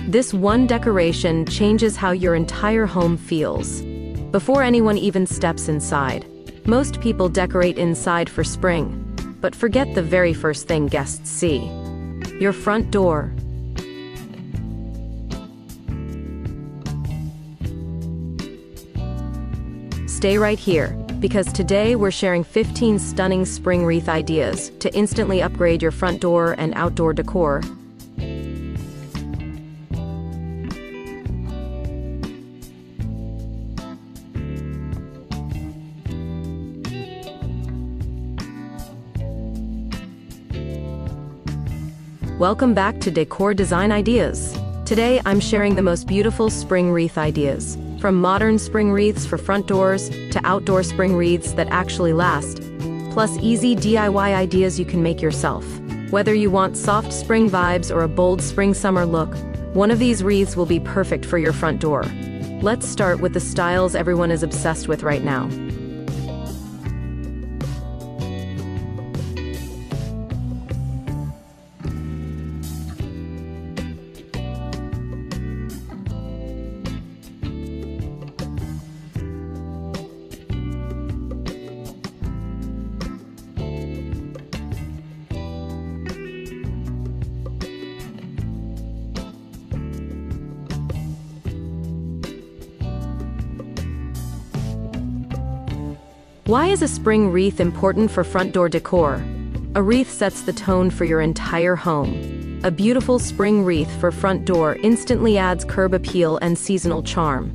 This one decoration changes how your entire home feels. Before anyone even steps inside, most people decorate inside for spring, but forget the very first thing guests see: your front door. Stay right here, because today we're sharing 15 stunning spring wreath ideas to instantly upgrade your front door and outdoor decor. Welcome back to Decor Design Ideas. Today I'm sharing the most beautiful spring wreath ideas. From modern spring wreaths for front doors to outdoor spring wreaths that actually last, plus easy DIY ideas you can make yourself. Whether you want soft spring vibes or a bold spring-summer look, one of these wreaths will be perfect for your front door. Let's start with the styles everyone is obsessed with right now. Why is a spring wreath important for front door decor? A wreath sets the tone for your entire home. A beautiful spring wreath for front door instantly adds curb appeal and seasonal charm.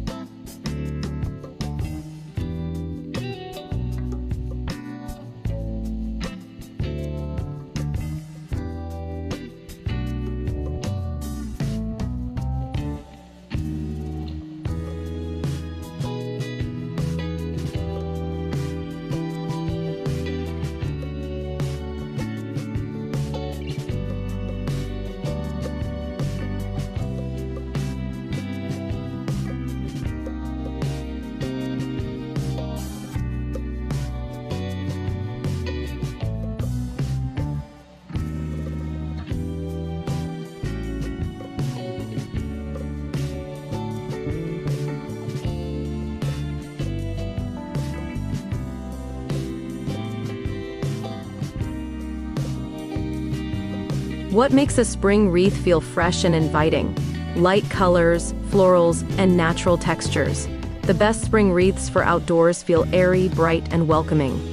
What makes a spring wreath feel fresh and inviting? Light colors, florals, and natural textures. The best spring wreaths for outdoors feel airy, bright, and welcoming.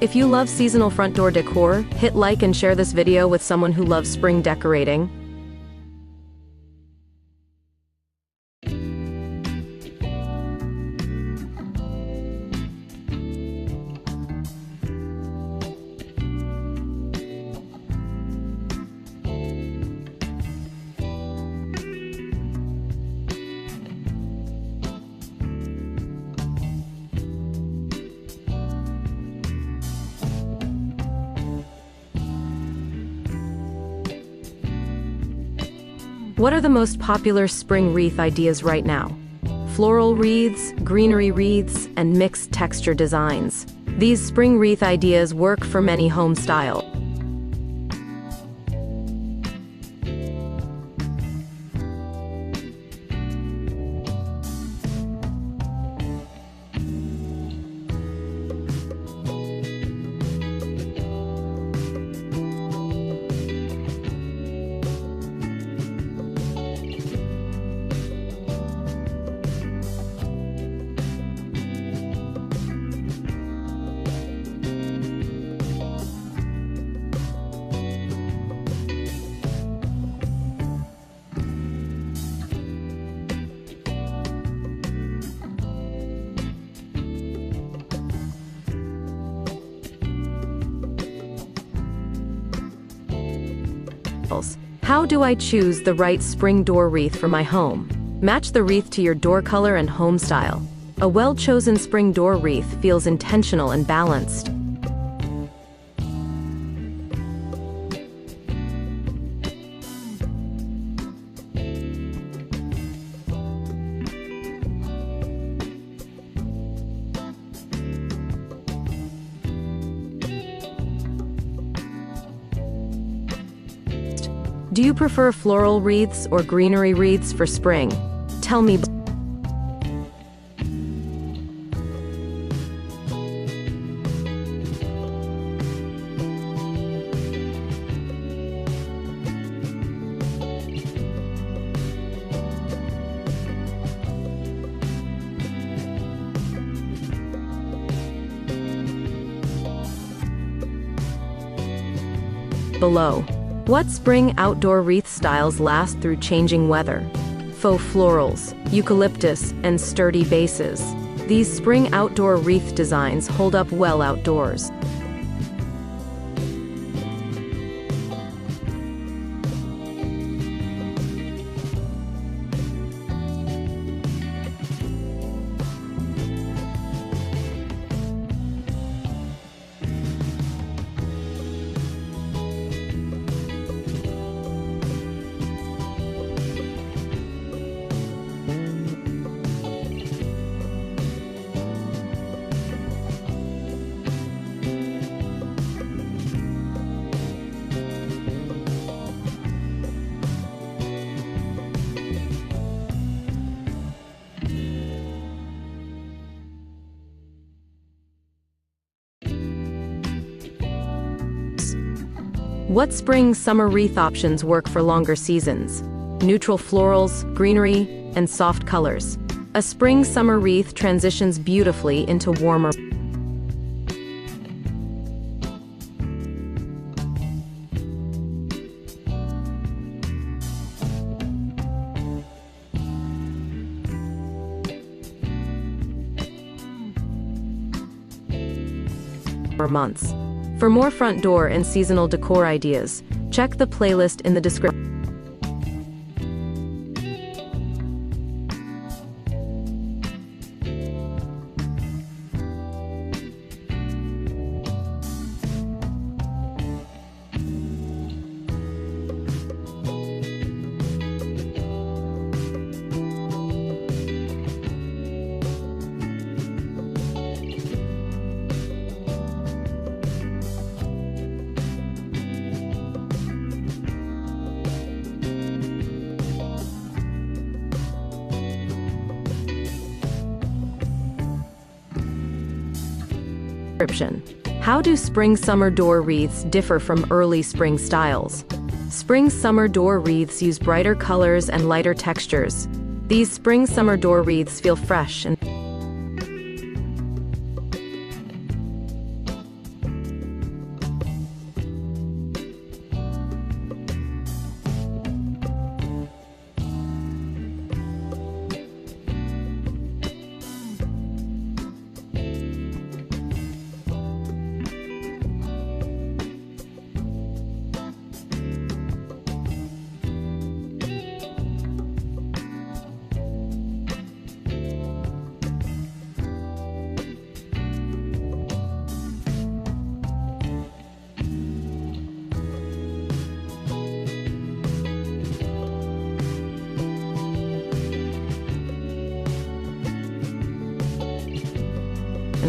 If you love seasonal front door decor, hit like and share this video with someone who loves spring decorating. What are the most popular spring wreath ideas right now? Floral wreaths, greenery wreaths, and mixed texture designs. These spring wreath ideas work for many home styles. How do I choose the right spring door wreath for my home? Match the wreath to your door color and home style. A well-chosen spring door wreath feels intentional and balanced. Do you prefer floral wreaths or greenery wreaths for spring? Tell me below. What spring outdoor wreath styles last through changing weather? Faux florals, eucalyptus, and sturdy bases. These spring outdoor wreath designs hold up well outdoors. What spring-summer wreath options work for longer seasons? Neutral florals, greenery, and soft colors. A spring-summer wreath transitions beautifully into warmer months. For more front door and seasonal decor ideas, check the playlist in the description. How do spring-summer door wreaths differ from early spring styles? Spring-summer door wreaths use brighter colors and lighter textures. These spring-summer door wreaths feel fresh and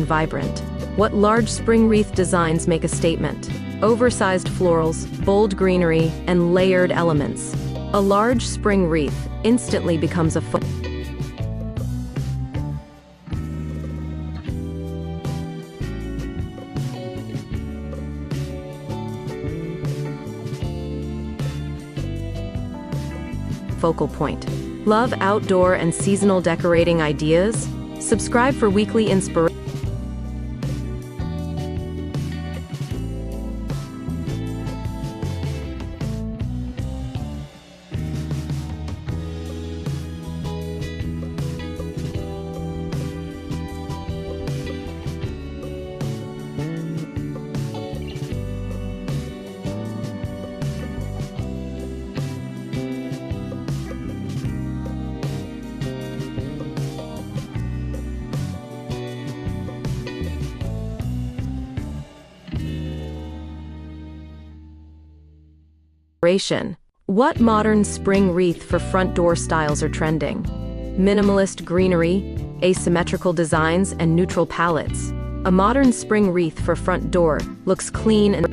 vibrant. What large spring wreath designs make a statement? Oversized florals, bold greenery, and layered elements. A large spring wreath instantly becomes a focal point. Love outdoor and seasonal decorating ideas? Subscribe for weekly inspiration. What modern spring wreath for front door styles are trending? Minimalist greenery, asymmetrical designs, and neutral palettes. A modern spring wreath for front door looks clean and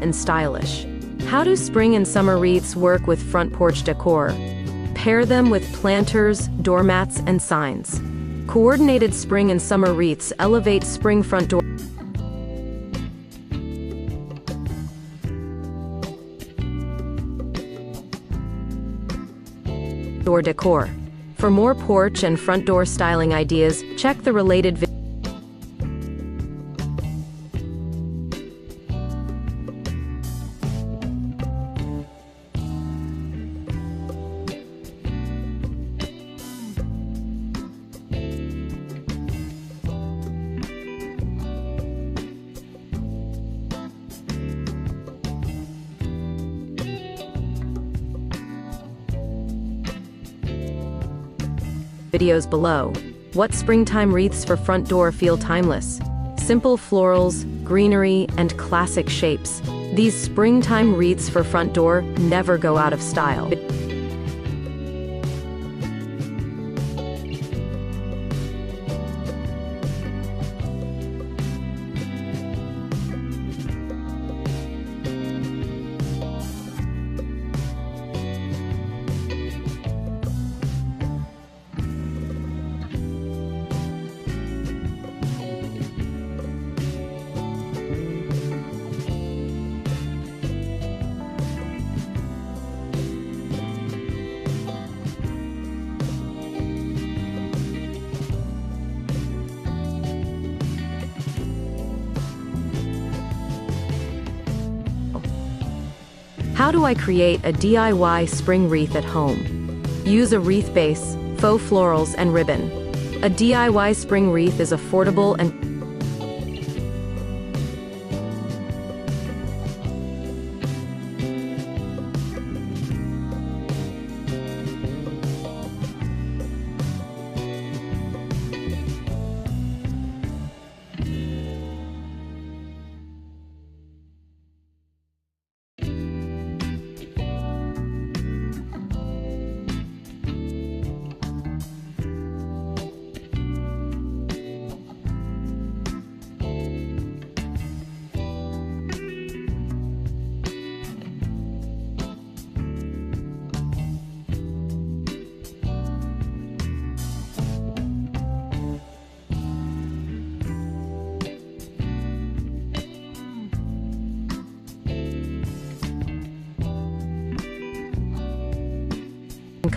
and stylish. How do spring and summer wreaths work with front porch decor? Pair them with planters, doormats, and signs. Coordinated spring and summer wreaths elevate spring front door decor. For more porch and front door styling ideas, check the related videos below. What springtime wreaths for front door feel timeless? Simple florals, greenery, and classic shapes. These springtime wreaths for front door never go out of style. How do I create a DIY spring wreath at home? Use a wreath base, faux florals, and ribbon. A DIY spring wreath is affordable and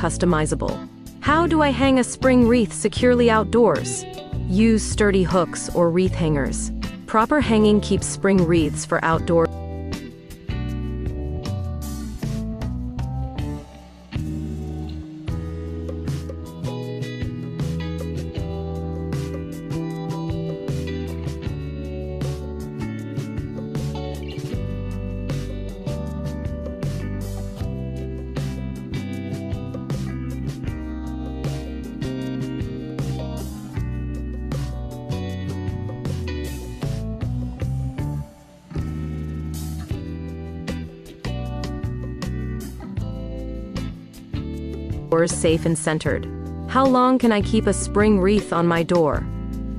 customizable. How do I hang a spring wreath securely outdoors? Use sturdy hooks or wreath hangers. Proper hanging keeps spring wreaths for outdoor. Safe and centered. How long can I keep a spring wreath on my door?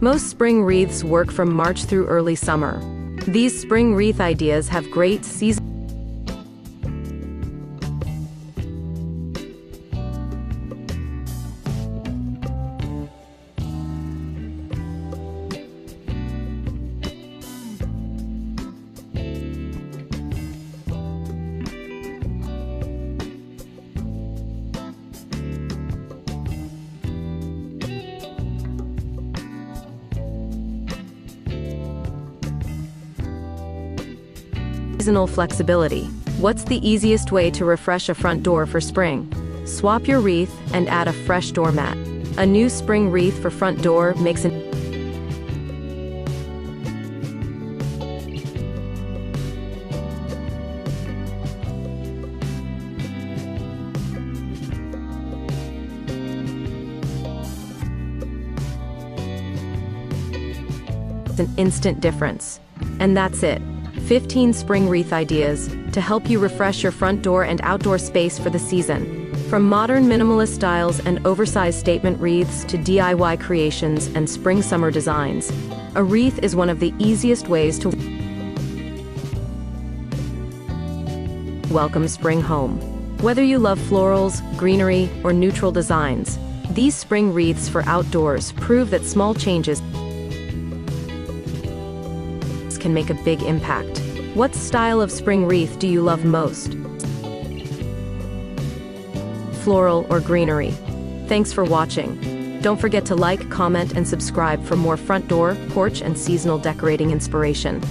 Most spring wreaths work from March through early summer. These spring wreath ideas have great seasonal flexibility. What's the easiest way to refresh a front door for spring? Swap your wreath and add a fresh doormat. A new spring wreath for front door makes an instant difference. And that's it. 15 spring wreath ideas to help you refresh your front door and outdoor space for the season. From modern minimalist styles and oversized statement wreaths to DIY creations and spring-summer designs, a wreath is one of the easiest ways to welcome spring home. Whether you love florals, greenery, or neutral designs, these spring wreaths for outdoors prove that small changes can make a big impact. What style of spring wreath do you love most? Floral or greenery? Thanks for watching. Don't forget to like, comment, and subscribe for more front door, porch, and seasonal decorating inspiration.